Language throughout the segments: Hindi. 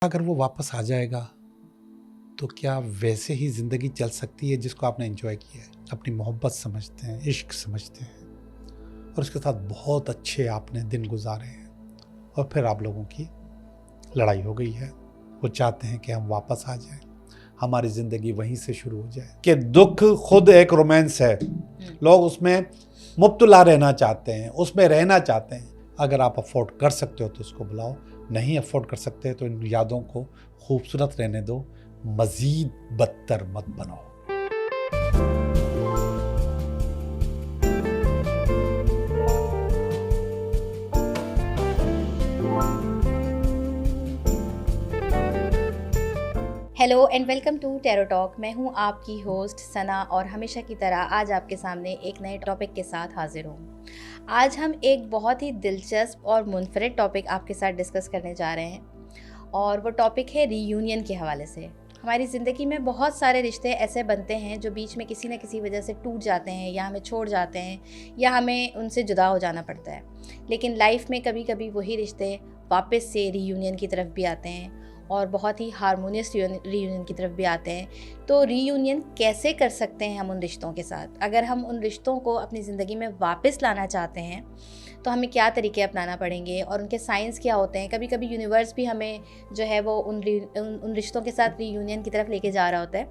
अगर वो वापस आ जाएगा तो क्या वैसे ही ज़िंदगी चल सकती है जिसको आपने एंजॉय किया है, अपनी मोहब्बत समझते हैं, इश्क समझते हैं और उसके साथ बहुत अच्छे आपने दिन गुजारे हैं और फिर आप लोगों की लड़ाई हो गई है। वो चाहते हैं कि हम वापस आ जाएं, हमारी ज़िंदगी वहीं से शुरू हो जाए। कि दुख खुद एक रोमांस है, लोग उसमें मुब्तला रहना चाहते हैं, उसमें रहना चाहते हैं। अगर आप अफोर्ड कर सकते हो तो उसको बुलाओ, नहीं अफोर्ड कर सकते तो इन यादों को खूबसूरत रहने दो, मज़ीद बदतर मत बनाओ। Hello and welcome to tarot talk. मैं हूं आपकी होस्ट सना और हमेशा की तरह आज आपके सामने एक नए टॉपिक के साथ हाजिर हूं। आज हम एक बहुत ही दिलचस्प और मुनफरिद टॉपिक आपके साथ डिस्कस करने जा रहे हैं और वो टॉपिक है रीयूनियन के हवाले से। हमारी ज़िंदगी में बहुत सारे रिश्ते ऐसे बनते हैं जो बीच में किसी न किसी वजह से टूट जाते हैं या हमें छोड़ जाते हैं या हमें उनसे जुदा हो जाना पड़ता है। लेकिन लाइफ में कभी कभी वही रिश्ते वापस से रीयूनियन की तरफ भी आते हैं और बहुत ही हारमोनियस रीयूनियन की तरफ भी आते हैं। तो रीयूनियन कैसे कर सकते हैं हम उन रिश्तों के साथ? अगर हम उन रिश्तों को अपनी ज़िंदगी में वापस लाना चाहते हैं तो हमें क्या तरीके अपनाना पड़ेंगे और उनके साइंस क्या होते हैं? कभी कभी यूनिवर्स भी हमें जो है वो उन रिश्तों के साथ रीयूनियन की तरफ लेके जा रहा होता है,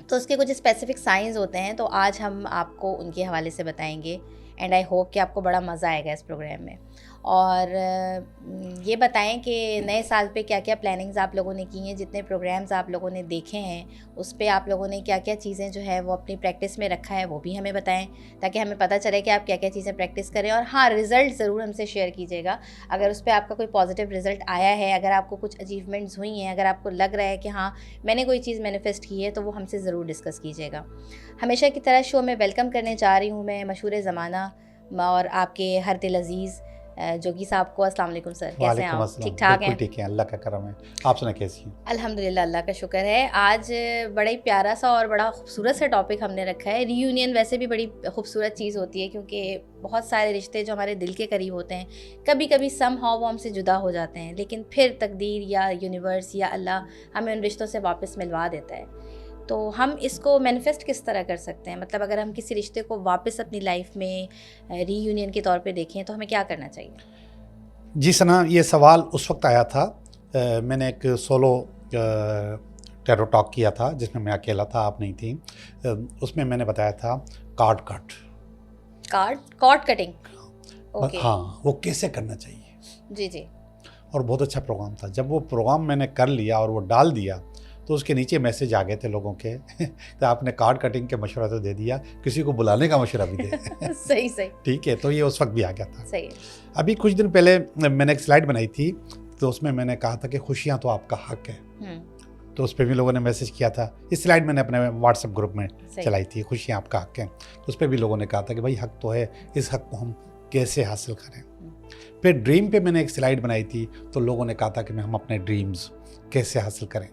तो उसके कुछ स्पेसिफिक साइंस होते हैं। तो आज हम आपको उनके हवाले से बताएंगे एंड आई होप कि आपको बड़ा मज़ा आएगा इस प्रोग्राम में। और ये बताएं कि नए साल पे क्या क्या प्लानिंग्स आप लोगों ने की हैं, जितने प्रोग्राम्स आप लोगों ने देखे हैं उस पे आप लोगों ने क्या क्या चीज़ें जो है वो अपनी प्रैक्टिस में रखा है वो भी हमें बताएं, ताकि हमें पता चले कि आप क्या क्या चीज़ें प्रैक्टिस करें। और हाँ, रिज़ल्ट ज़रूर हमसे शेयर कीजिएगा अगर उस पर आपका कोई पॉजिटिव रिज़ल्ट आया है, अगर आपको कुछ अचीवमेंट्स हुई हैं, अगर आपको लग रहा है कि हाँ मैंने कोई चीज़ मैनिफेस्ट की है, तो वो हमसे ज़रूर डिस्कस कीजिएगा। हमेशा की तरह शो में वेलकम करने जा रही हूँ मैं मशहूर ज़माना और आपके हर दिल अजीज़ जोगी साहब को। अस्सलाम वालेकुम सर, कैसे हैं आप? ठीक ठाक हैं? ठीक है, अल्लाह का करम है। आप सुना कैसी हैं? अल्हम्दुलिल्लाह, अल्लाह का शुक्र है। आज बड़ा ही प्यारा सा और बड़ा खूबसूरत सा टॉपिक हमने रखा है। रीयूनियन वैसे भी बड़ी खूबसूरत चीज़ होती है क्योंकि बहुत सारे रिश्ते जो हमारे दिल के करीब होते हैं, कभी कभी समहाउ वो हमसे जुदा हो जाते हैं, लेकिन फिर तकदीर या यूनिवर्स या अल्लाह हमें उन रिश्तों से वापस मिलवा देता है। तो हम इसको मैनिफेस्ट किस तरह कर सकते हैं? मतलब अगर हम किसी रिश्ते को वापस अपनी लाइफ में रीयूनियन के तौर पे देखें तो हमें क्या करना चाहिए? जी सना, ये सवाल उस वक्त आया था, मैंने एक सोलो टैरो टॉक किया था जिसमें मैं अकेला था, आप नहीं थी। उसमें मैंने बताया था कॉर्ड कटिंग। ओके। हाँ, वो कैसे करना चाहिए। जी जी। और बहुत अच्छा प्रोग्राम था। जब वो प्रोग्राम मैंने कर लिया और वो डाल दिया तो उसके नीचे मैसेज आ गए थे लोगों के तो आपने कार्ड कटिंग के मशवरा तो दे दिया, किसी को बुलाने का मशवरा भी दे। सही सही। ठीक है, तो ये उस वक्त भी आ गया था। सही है। अभी कुछ दिन पहले मैंने एक स्लाइड बनाई थी, तो उसमें मैंने कहा था कि खुशियाँ तो आपका हक है। तो उस पर भी लोगों ने मैसेज किया था। इस स्लाइड मैंने अपने व्हाट्सएप ग्रुप में चलाई थी, खुशियाँ आपका हक है। तो उस पर भी लोगों ने कहा था कि भाई हक तो है, इस हक को हम कैसे हासिल करें। फिर ड्रीम पे मैंने एक स्लाइड बनाई थी, तो लोगों ने कहा था कि हम अपने ड्रीम्स कैसे हासिल करें।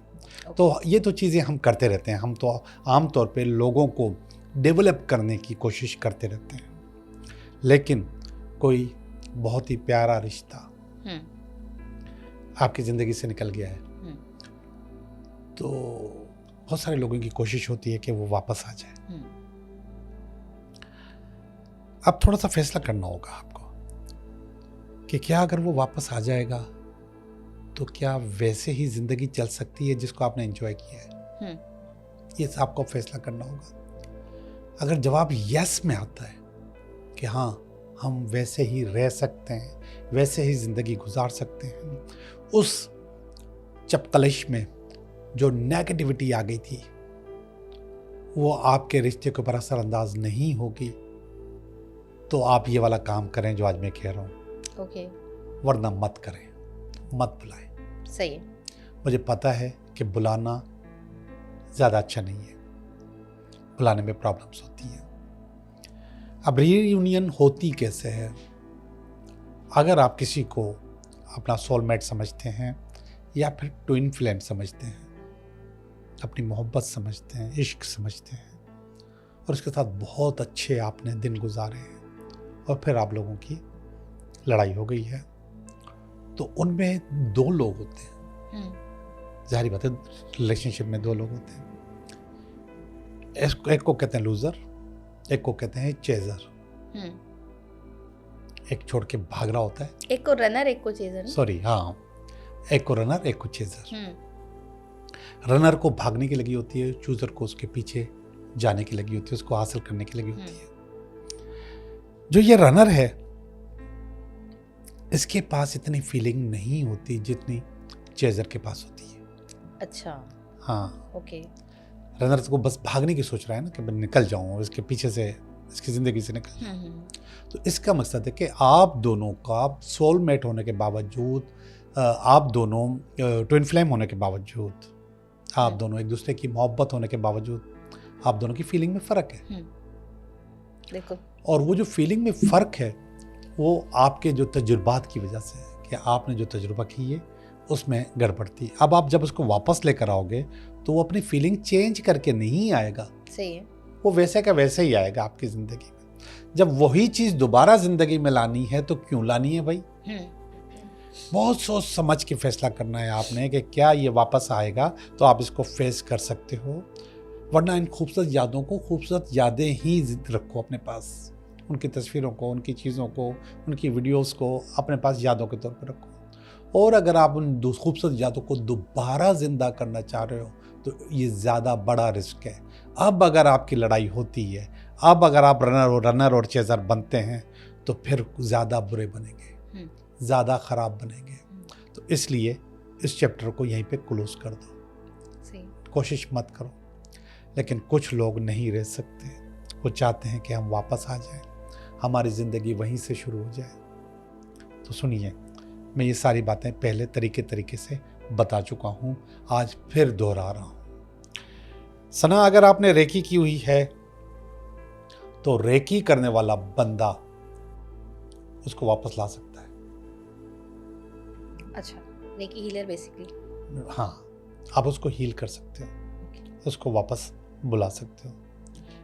तो ये तो चीज़ें हम करते रहते हैं। हम तो आम तौर पे लोगों को डेवलप करने की कोशिश करते रहते हैं। लेकिन कोई बहुत ही प्यारा रिश्ता आपकी ज़िंदगी से निकल गया है, तो बहुत सारे लोगों की कोशिश होती है कि वो वापस आ जाए। अब थोड़ा सा फैसला करना होगा आपको कि क्या अगर वो वापस आ जाएगा तो क्या वैसे ही ज़िंदगी चल सकती है जिसको आपने एंजॉय किया है। ये आपको फैसला करना होगा। अगर जवाब यस में आता है कि हाँ हम वैसे ही रह सकते हैं, वैसे ही ज़िंदगी गुजार सकते हैं, उस चपकलिश में जो नेगेटिविटी आ गई थी वो आपके रिश्ते के ऊपर असरअंदाज नहीं होगी, तो आप ये वाला काम करें जो आज मैं कह रहा हूँ। ओके। वरना मत करें, मत बुलाएं। सही है। मुझे पता है कि बुलाना ज़्यादा अच्छा नहीं है, बुलाने में प्रॉब्लम्स होती हैं। अब रीयूनियन होती कैसे है? अगर आप किसी को अपना सोलमेट समझते हैं या फिर ट्विन फ्लेम समझते हैं, अपनी मोहब्बत समझते हैं, इश्क समझते हैं और उसके साथ बहुत अच्छे आपने दिन गुजारे हैं और फिर आप लोगों की लड़ाई हो गई है, तो उनमें दो लोग होते हैं। जाहिर बात है रिलेशनशिप में दो लोग होते हैं, एक को कहते हैं लूजर, एक को कहते हैं चेजर। एक छोड़ के भाग रहा होता है, एक को रनर एक को चेजर। सॉरी, हाँ, एक को रनर एक को चेजर। रनर को भागने की लगी होती है, चूजर को उसके पीछे जाने की लगी होती है, उसको हासिल करने की लगी होती है। जो ये रनर है इसके पास इतनी फीलिंग नहीं होती जितनी चेजर के पास होती है। अच्छा, हाँ, ओके। रनर को बस भागने की सोच रहा है ना कि मैं निकल जाऊं इसके पीछे से, इसकी जिंदगी से निकल जाऊं। तो इसका मकसद है कि आप दोनों का सोलमेट होने के बावजूद, आप दोनों ट्विन फ्लेम होने के बावजूद, आप दोनों एक दूसरे की मोहब्बत होने के बावजूद, आप दोनों की फीलिंग में फ़र्क है। देखो, और वो जो फीलिंग में फ़र्क है वो आपके जो तजुर्बात की वजह से है कि आपने जो तजुर्बा की है उसमें गड़बड़ थी। अब आप जब उसको वापस लेकर आओगे तो वो अपनी फीलिंग चेंज करके नहीं आएगा। सही है। वो वैसे का वैसे ही आएगा आपकी ज़िंदगी में। जब वही चीज़ दोबारा ज़िंदगी में लानी है तो क्यों लानी है भाई? बहुत सोच समझ के फैसला करना है आपने कि क्या ये वापस आएगा तो आप इसको फेस कर सकते हो, वरना इन खूबसूरत यादों को खूबसूरत यादें ही रखो अपने पास। उनकी तस्वीरों को, उनकी चीज़ों को, उनकी वीडियोस को अपने पास यादों के तौर पर रखो। और अगर आप उन खूबसूरत यादों को दोबारा ज़िंदा करना चाह रहे हो तो ये ज़्यादा बड़ा रिस्क है। अब अगर आपकी लड़ाई होती है, अब अगर आप रनर और चेजर बनते हैं तो फिर ज़्यादा बुरे बनेंगे, ज़्यादा ख़राब बनेंगे। तो इसलिए इस चैप्टर को यहीं पे क्लोज कर दो। कोशिश मत करो। लेकिन कुछ लोग नहीं रह सकते, वो चाहते हैं कि हम वापस आ जाएं, हमारी ज़िंदगी वहीं से शुरू हो जाए। तो सुनिए, मैं ये सारी बातें पहले तरीके से बता चुका हूँ, आज फिर दोहरा रहा हूँ। सना, अगर आपने रेकी की हुई है तो रेकी करने वाला बंदा उसको वापस ला सकता है। अच्छा, रेकी हीलर बेसिकली। हाँ, आप उसको हील कर सकते हो, उसको वापस बुला सकते हो।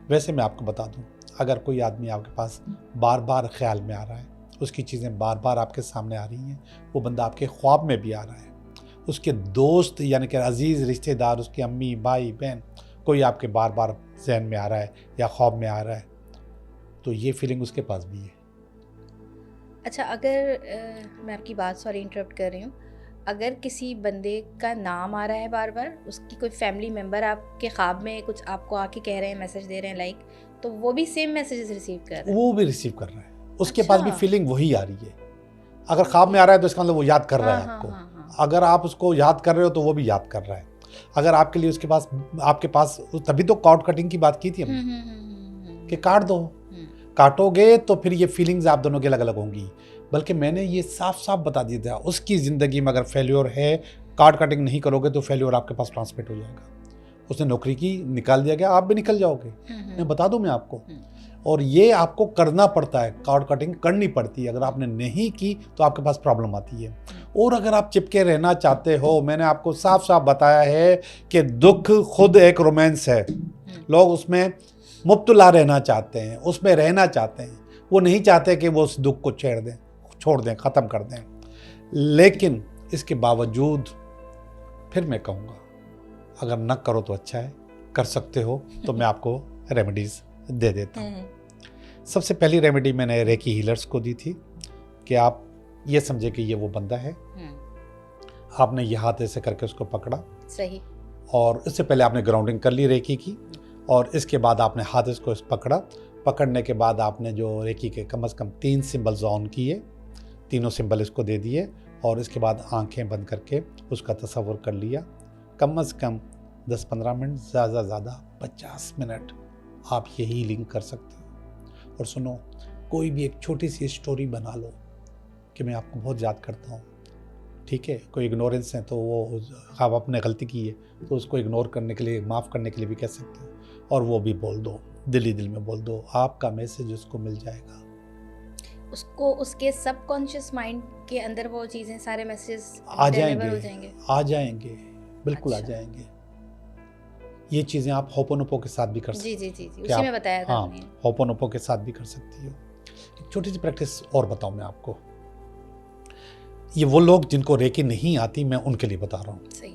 वैसे मैं आपको बता दूं, अगर कोई आदमी आपके पास बार बार ख्याल में आ रहा है, उसकी चीज़ें बार बार आपके सामने आ रही हैं, वो बंदा आपके ख्वाब में भी आ रहा है, उसके दोस्त यानी कि अजीज़ रिश्तेदार, उसकी अम्मी भाई बहन, कोई आपके बार बार जहन में आ रहा है या ख्वाब में आ रहा है, तो ये फीलिंग उसके पास भी है। अच्छा, अगर मैं आपकी बात, सॉरी इंटरप्ट कर रही हूँ, अगर किसी बंदे का नाम आ रहा है बार बार, उसकी कोई फैमिली मेम्बर आपके ख्वाब में कुछ आपको आके कह रहे हैं, मैसेज दे रहे हैं लाइक, तो वो भी सेम मैसेजेस रिसीव कर रहा है? वो भी रिसीव कर रहा है, उसके पास भी फीलिंग वही आ रही है। अगर ख्वाब में आ रहा है तो इसका मतलब वो याद कर रहा है आपको। अगर आप उसको याद कर रहे हो तो वो भी याद कर रहा है। अगर आपके लिए उसके पास, आपके पास, तभी तो कॉर्ड कटिंग की बात की थी हमने कि काट दो। काटोगे तो फिर ये फीलिंग्स आप दोनों की अलग अलग होंगी। बल्कि मैंने ये साफ साफ बता दिया था, उसकी ज़िंदगी में अगर फेल्योर है, कार्ड कटिंग नहीं करोगे तो फेल्योर आपके पास ट्रांसमिट हो जाएगा। उसने नौकरी की, निकाल दिया गया, आप भी निकल जाओगे। मैं बता दूं मैं आपको। और ये आपको करना पड़ता है, कार्ड कटिंग करनी पड़ती है। अगर आपने नहीं की तो आपके पास प्रॉब्लम आती है। और अगर आप चिपके रहना चाहते हो, मैंने आपको साफ साफ बताया है कि दुख खुद एक रोमांस है। लोग उसमें मुब्तला रहना चाहते हैं, उसमें रहना चाहते हैं, वो नहीं चाहते कि वो उस दुख को छोड़ दें, ख़त्म कर दें। लेकिन इसके बावजूद फिर मैं कहूँगा, अगर न करो तो अच्छा है, कर सकते हो तो मैं आपको रेमेडीज़ दे देता हूँ। सबसे पहली रेमेडी मैंने रेकी हीलर्स को दी थी कि आप ये समझे कि ये वो बंदा है, आपने ये हाथ ऐसे करके उसको पकड़ा, सही, और इससे पहले आपने ग्राउंडिंग कर ली रेकी की, और इसके बाद आपने हाथ इसको पकड़ा। पकड़ने के बाद आपने जो रेकी के कम से कम 3 सिंबल्स ऑन किए, तीनों सिंबल इसको दे दिए, और इसके बाद आंखें बंद करके उसका तसव्वुर कर लिया। कम से कम 10-15 मिनट, ज़्यादा से ज़्यादा 50 मिनट आप ये हीलिंग कर सकते हो। और सुनो, कोई भी एक छोटी सी स्टोरी बना लो कि मैं आपको बहुत याद करता हूँ, ठीक है। कोई इग्नोरेंस है तो वो, आप आपने गलती की है तो उसको इग्नोर करने के लिए, माफ़ करने के लिए भी कह सकते हो, और वो भी बोल दो, दिल ही दिल में बोल दो, आपका मैसेज उसको मिल जाएगा। उसको उसके सबकॉन्शियस माइंड के अंदर वो चीज़ें, सारे मैसेजेस आ जाएंगे, बिल्कुल। अच्छा। आ जाएंगे। ये चीज़ें आप होपोनोपो के साथ भी कर सकते हो। जी, उसी में बताया था आपने। होपोनोपो के साथ भी कर सकती हो। एक छोटी सी प्रैक्टिस और बताऊं मैं आपको। ये वो लोग जिनको रेकी नहीं आती, मैं उनके लिए बता रहा हूँ। सही।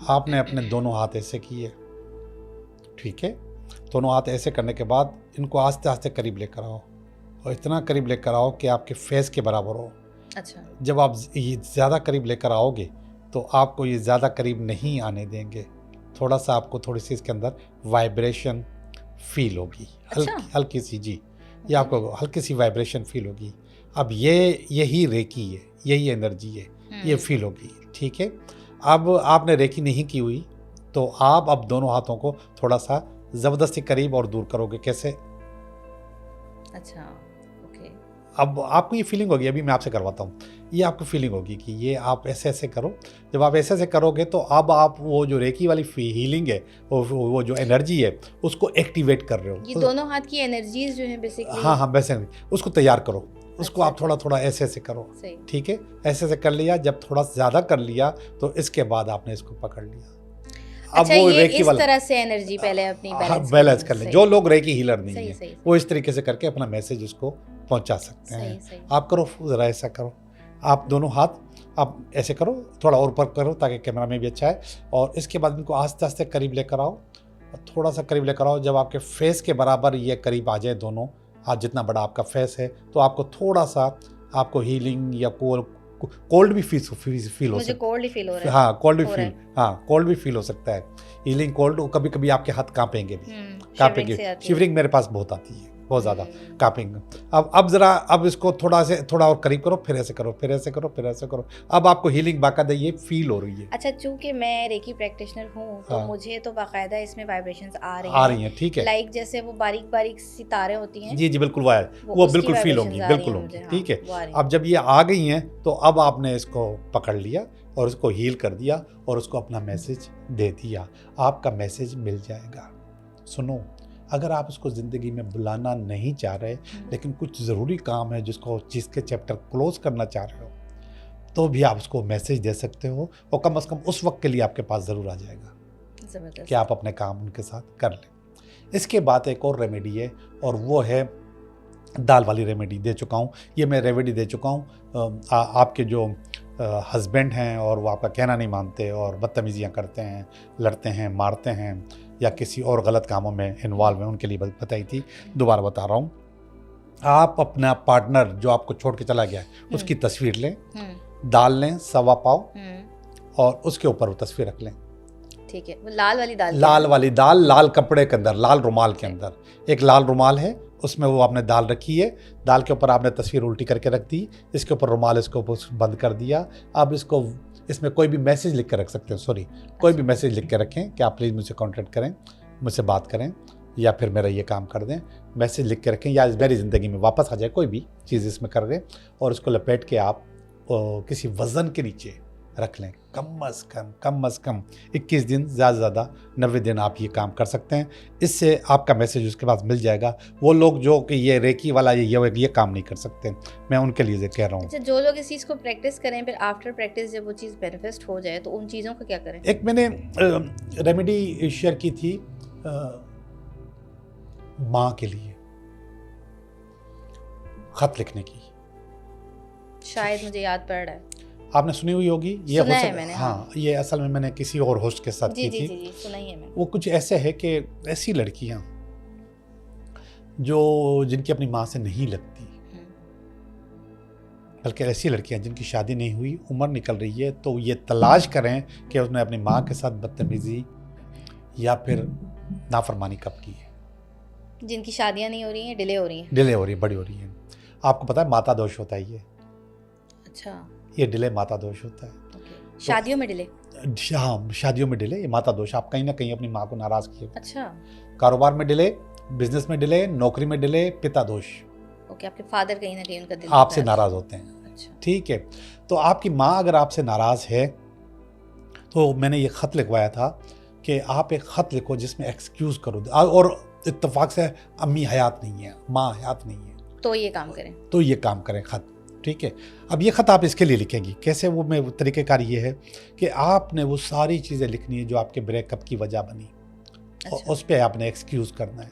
आपने अपने दोनों हाथ ऐसे किए, ठीक है। दोनों हाथ ऐसे करने के बाद इनको आस्ते आस्ते करीब लेकर आओ, और इतना करीब लेकर आओ कि आपके फेस के बराबर हो। अच्छा। जब आप ये ज़्यादा करीब लेकर आओगे तो आपको ये ज़्यादा करीब नहीं आने देंगे। थोड़ा सा आपको थोड़ी सी इसके अंदर वाइब्रेशन फील होगी, अच्छा? हल्की सी, जी, ये आपको हल्की सी वाइब्रेशन फील होगी। अब यही रेकी है, यही एनर्जी है, ये फील होगी, ठीक है। अब आपने रेकी नहीं की हुई तो आप अब दोनों हाथों को थोड़ा सा ज़बरदस्ती करीब और दूर करोगे। कैसे? अच्छा, ओके। अब आपको ये फीलिंग होगी, अभी मैं आपसे करवाता हूँ, ये आपको फीलिंग होगी कि ये आप ऐसे ऐसे करो। जब आप ऐसे ऐसे करोगे तो अब आप वो जो रेकी वाली हीलिंग है, वो जो एनर्जी है, उसको एक्टिवेट कर रहे हो। ये दोनों हाथ की एनर्जीज जो हैं बेसिकली। हाँ हाँ, वैसे उसको तैयार करो, उसको अच्छा, आप थोड़ा थोड़ा ऐसे ऐसे करो, सही। ठीक है। ऐसे ऐसे कर लिया, जब थोड़ा ज़्यादा कर लिया तो इसके बाद आपने इसको पकड़ लिया। अब अच्छा, वो ये रेकी इस वाला तरह से एनर्जी पहले अपनी बैलेंस कर लें। जो लोग रेकी हीलर नहीं सही, है सही, वो इस तरीके से करके अपना मैसेज उसको पहुंचा सकते सही, हैं। सही। आप करो, ज़रा ऐसा करो, आप दोनों हाथ आप ऐसे करो, थोड़ा और ऊपर करो ताकि कैमरा में भी अच्छा है। और इसके बाद इनको आस्ते आस्ते करीब लेकर आओ, थोड़ा सा करीब लेकर आओ। जब आपके फेस के बराबर ये करीब आ जाए दोनों हाथ, जितना बड़ा आपका फेस है, तो आपको थोड़ा सा आपको हीलिंग या कोल्ड भी फील हो मुझे सकता कोल्ड ही फील हो रहा है। है। हाँ, कोल्ड भी हो रहा फील, हाँ, कोल्ड भी फील हो सकता है। हीलिंग कोल्ड, कभी कभी आपके हाथ कांपेंगे भी, शिवरिंग से आती है। शिवरिंग मेरे पास बहुत आती है, बहुत ज़्यादा कांपिंग। अब ज़रा अब इसको थोड़ा और करीब करो, फिर ऐसे करो, फिर ऐसे करो, फिर ऐसे करो। अब आपको हीलिंग बाकायदा ये फील हो रही है। अच्छा, चूंकि मैं रेकी प्रैक्टिशनर हूँ तो हाँ। मुझे तो बाकायदा इसमें वाइब्रेशंस आ रही हैं, ठीक है। लाइक जैसे वो बारीक बारीक सितारे होती हैं। जी जी, बिल्कुल वो उसकी बिल्कुल फील vibrations होंगी, आ रही बिल्कुल हैं होंगी, मुझे, हाँ, ठीक है। वो आ रही अब जब ये आ गई हैं तो अब आपने इसको पकड़ लिया और इसको हील कर दिया और उसको अपना मैसेज दे दिया। आपका मैसेज मिल जाएगा। सुनो, अगर आप उसको ज़िंदगी में बुलाना नहीं चाह रहे, लेकिन कुछ ज़रूरी काम है जिसके चैप्टर क्लोज करना चाह रहे हो, तो भी आप उसको मैसेज दे सकते हो, और कम से कम उस वक्त के लिए आपके पास ज़रूर आ जाएगा जबरदस्त। कि आप अपने काम उनके साथ कर लें। इसके बाद एक और रेमेडी है, और वो है दाल वाली रेमेडी। दे चुका हूँ, ये मैं रेमेडी दे चुका हूँ। आपके जो हस्बैंड हैं और वो आपका कहना नहीं मानते और बदतमीजियाँ करते हैं, लड़ते हैं, मारते हैं, या किसी और गलत कामों में इन्वॉल्व हैं, उनके लिए बताई थी, दोबारा बता रहा हूँ। आप अपना पार्टनर जो आपको छोड़ के चला गया है उसकी तस्वीर लें, दाल लें 1.25 पाव, और उसके ऊपर वो तस्वीर रख लें। ठीक है, वो लाल वाली दाल, लाल कपड़े के अंदर, लाल रुमाल के अंदर एक लाल रुमाल है, उसमें वो आपने दाल रखी है। दाल के ऊपर आपने तस्वीर उल्टी करके रख दी, इसके ऊपर रुमाल, इसके ऊपर बंद कर दिया। अब इसमें कोई भी मैसेज लिख के रख सकते हैं, कोई भी मैसेज लिख के रखें कि आप प्लीज़ मुझसे कॉन्टैक्ट करें, मुझसे बात करें, या फिर मेरा ये काम कर दें। मैसेज लिख के रखें, या मेरी ज़िंदगी में वापस आ जाए, कोई भी चीज़ इसमें कर दें, और उसको लपेट के आप किसी वज़न के नीचे रख लें। कम अज़ कम 21 दिन, ज़्यादा से ज़्यादा 90 दिन आप ये काम कर सकते हैं। इससे आपका मैसेज उसके पास मिल जाएगा। वो लोग जो कि ये रेकी वाला ये काम नहीं कर सकते, मैं उनके लिए कह रहा हूँ। अच्छा, जो लोग इस चीज़ को प्रैक्टिस करें, फिर आफ्टर प्रैक्टिस जब वो चीज़ मैनिफेस्ट हो जाए तो उन चीज़ों का क्या करें? एक मैंने रेमेडी शेयर की थी माँ के लिए, खत लिखने की, शायद मुझे याद पड़ रहा है, आपने सुनी हुई होगी। ये सुना है मैंने, हाँ, ये असल में मैंने किसी और होस्ट के साथ की थी। जी, सुना ही है मैंने। वो कुछ ऐसे है कि ऐसी लड़कियां जिनकी अपनी माँ से नहीं लगती, बल्कि ऐसी लड़कियां जिनकी शादी नहीं हुई, उम्र निकल रही है, तो ये तलाश करें कि उसने अपनी माँ के साथ बदतमीजी या फिर नाफरमानी कब की है। जिनकी शादियां नहीं हो रही हैं, डिले हो रही हैं, बड़ी हो रही है। आपको पता है माता दोष होता है ये। अच्छा, ये डिले माता दोष होता है। शादियों में डिले? हाँ, शादियों में डिले, ये माता दोष। आप कहीं ना कहीं अपनी माँ को नाराज किए। अच्छा, कारोबार में डिले, बिजनेस में डिले, नौकरी में डिले, पिता दोष। ओके, आपके फादर कहीं ना कहीं उनका दिल आपसे नाराज होते हैं। अच्छा, ठीक है, तो आपकी माँ अगर आपसे नाराज है, तो मैंने ये खत लिखवाया था कि आप एक खत लिखो जिसमें एक्सक्यूज करो, और इत्तेफाक से अम्मी हयात नहीं है, माँ हयात नहीं है, तो ये काम करें खत। ठीक है। अब ये ख़त आप इसके लिए लिखेंगी कैसे? वो तरीक़ेकार ये है कि आपने वो सारी चीज़ें लिखनी है जो आपके ब्रेकअप की वजह बनी। अच्छा। और उस पर आपने एक्सक्यूज़ करना है,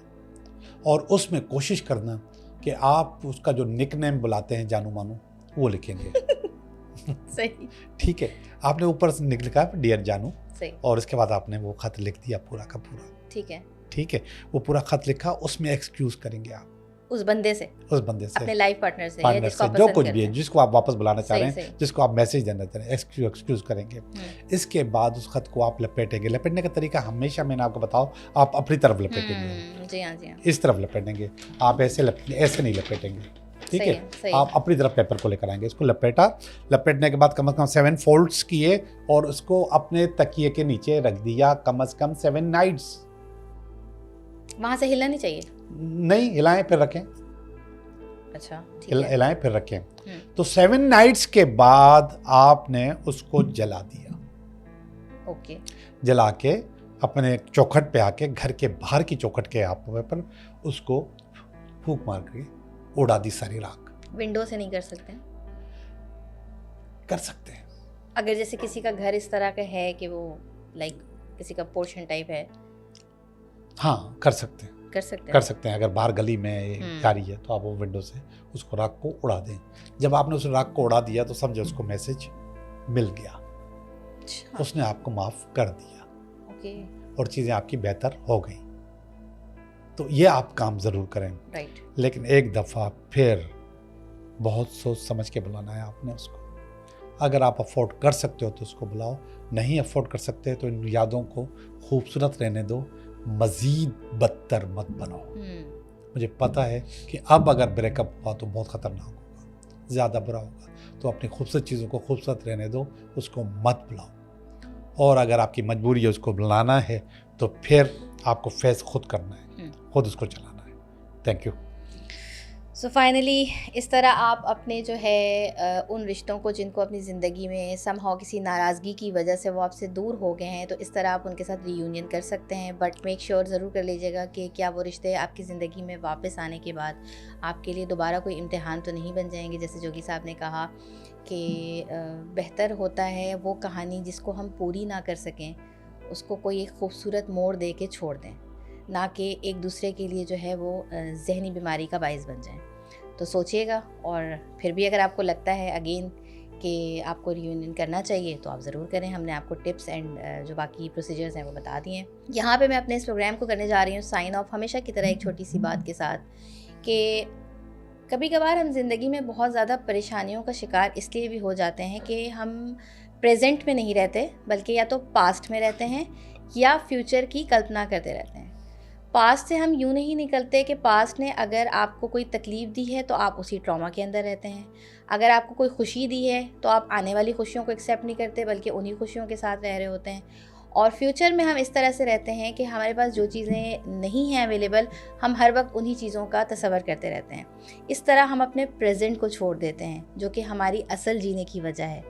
और उसमें कोशिश करना कि आप उसका जो निकनेम बुलाते हैं जानू मानू, वो लिखेंगे। सही ठीक है, आपने ऊपर से लिखा डियर जानू, सही, और इसके बाद आपने वो खत लिख दिया पूरा का पूरा। ठीक है, ठीक है, वो पूरा खत लिखा, उसमें एक्सक्यूज करेंगे आप उस बंदे से, उस बंदे से, अपने लाइफ पार्टनर से, या पार्टनर जिसको से, आप जो पसंद कुछ करते भी है, हैं। जिसको आप वापस बुलाना चाह सही, रहे हैं, सही। जिसको आप मैसेज देना चाह रहे हैं, एक्सक्यूज करेंगे। इसके बाद उस खत को आप लपेटेंगे। लपेटने का तरीका हमेशा मैंने आपको बताओ, आप अपनी तरफ लपेटेंगे, जी हाँ, जी हाँ, इस तरफ लपेटेंगे, आप ऐसे नहीं लपेटेंगे। ठीक सही है, है, सही आप अपनी तरफ पेपर को लेकर आएंगे, इसको लपेटा, लपेटने के बाद कम से कम 7 फोल्ड्स किए और उसको अपने तकिए के नीचे रख दिया कम से कम 7 नाइट्स। वहाँ से हिलना नहीं चाहिए। नहीं हिलाएं फिर रखें, अच्छा, ठीक है। हिलाएं फिर रखें। तो 7 नाइट्स के बाद आपने उसको जला दिया। ओके, जला के अपने चौखट पे आके, घर के बाहर की चौखट के आप पर उसको फूंक मार के उड़ा दी सारी राख। विंडो से नहीं कर सकते हैं? कर सकते हैं। अगर जैसे किसी का घर इस तरह का है कि वो लाइक किसी का पोर्शन टाइप है, हाँ कर सकते हैं, कर सकते कर हैं। सकते हैं। अगर बाहर गली में जा रही है तो आप वो विंडो से उसको राख को उड़ा दें। जब आपने उस राख को उड़ा दिया तो समझो उसको मैसेज मिल गया, अच्छा, उसने आपको माफ़ कर दिया ओके, और चीज़ें आपकी बेहतर हो गई। तो ये आप काम ज़रूर करें, राइट। लेकिन एक दफ़ा फिर बहुत सोच समझ के बुलाना है आपने उसको। अगर आप अफोर्ड कर सकते हो तो उसको बुलाओ, नहीं अफोर्ड कर सकते तो इन यादों को खूबसूरत रहने दो, मज़ीद बदतर मत बनाओ। मुझे पता है कि अब अगर ब्रेकअप हुआ तो बहुत ख़तरनाक होगा, ज़्यादा बुरा होगा। तो अपनी खूबसूरत चीज़ों को खूबसूरत रहने दो, उसको मत बुलाओ। और अगर आपकी मजबूरी है उसको बुलाना है तो फिर आपको फेस खुद करना है, खुद उसको चलाना है। Thank you. सो फाइनली इस तरह आप अपने जो है उन रिश्तों को जिनको अपनी ज़िंदगी में समहाउ किसी नाराज़गी की वजह से वो आपसे दूर हो गए हैं, तो इस तरह आप उनके साथ रीयूनियन कर सकते हैं। बट मेक श्योर ज़रूर कर लीजिएगा कि क्या वो रिश्ते आपकी ज़िंदगी में वापस आने के बाद आपके लिए दोबारा कोई इम्तिहान तो नहीं बन जाएंगे। जैसे जोगी साहब ने कहा कि बेहतर होता है वो कहानी जिसको हम पूरी ना कर सकें, उसको कोई एक खूबसूरत मोड़ दे के छोड़ दें, ना कि एक दूसरे के लिए जो है वो जहनी बीमारी का बाइस बन जाए। तो सोचिएगा, और फिर भी अगर आपको लगता है अगेन कि आपको रियूनियन करना चाहिए तो आप ज़रूर करें। हमने आपको टिप्स एंड जो बाकी प्रोसीजर्स हैं वो बता दिए हैं। यहाँ पे मैं अपने इस प्रोग्राम को करने जा रही हूँ साइन ऑफ, हमेशा की तरह एक छोटी सी बात के साथ कि कभी कभार हम ज़िंदगी में बहुत ज़्यादा परेशानियों का शिकार इसलिए भी हो जाते हैं कि हम प्रेजेंट में नहीं रहते, बल्कि या तो पास्ट में रहते हैं या फ्यूचर की कल्पना करते रहते हैं। पास्ट से हम यूँ नहीं निकलते कि पास्ट ने अगर आपको कोई तकलीफ़ दी है तो आप उसी ट्रॉमा के अंदर रहते हैं। अगर आपको कोई खुशी दी है तो आप आने वाली खुशियों को एक्सेप्ट नहीं करते, बल्कि उन्हीं खुशियों के साथ रह रहे होते हैं। और फ्यूचर में हम इस तरह से रहते हैं कि हमारे पास जो चीज़ें नहीं हैं अवेलेबल, हम हर वक्त उन्हीं चीज़ों का तसव्वुर करते रहते हैं। इस तरह हम अपने प्रेजेंट को छोड़ देते हैं, जो कि हमारी असल जीने की वजह है।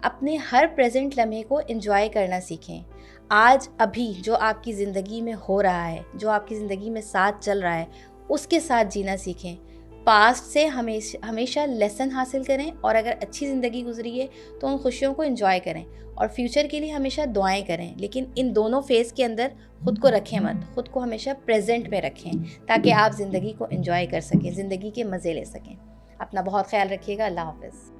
अपने हर प्रेजेंट लम्हे को एंजॉय करना सीखें। आज अभी जो आपकी ज़िंदगी में हो रहा है, जो आपकी ज़िंदगी में साथ चल रहा है, उसके साथ जीना सीखें। पास्ट से हमेशा लेसन हासिल करें, और अगर अच्छी ज़िंदगी गुजरी है तो उन खुशियों को एंजॉय करें, और फ्यूचर के लिए हमेशा दुआएं करें। लेकिन इन दोनों फेज़ के अंदर ख़ुद को रखें मत, ख़ुद को हमेशा प्रेजेंट में रखें, ताकि आप ज़िंदगी को एंजॉय कर सकें, ज़िंदगी के मज़े ले सकें। अपना बहुत ख्याल रखिएगा। अल्लाह हाफ़िज़।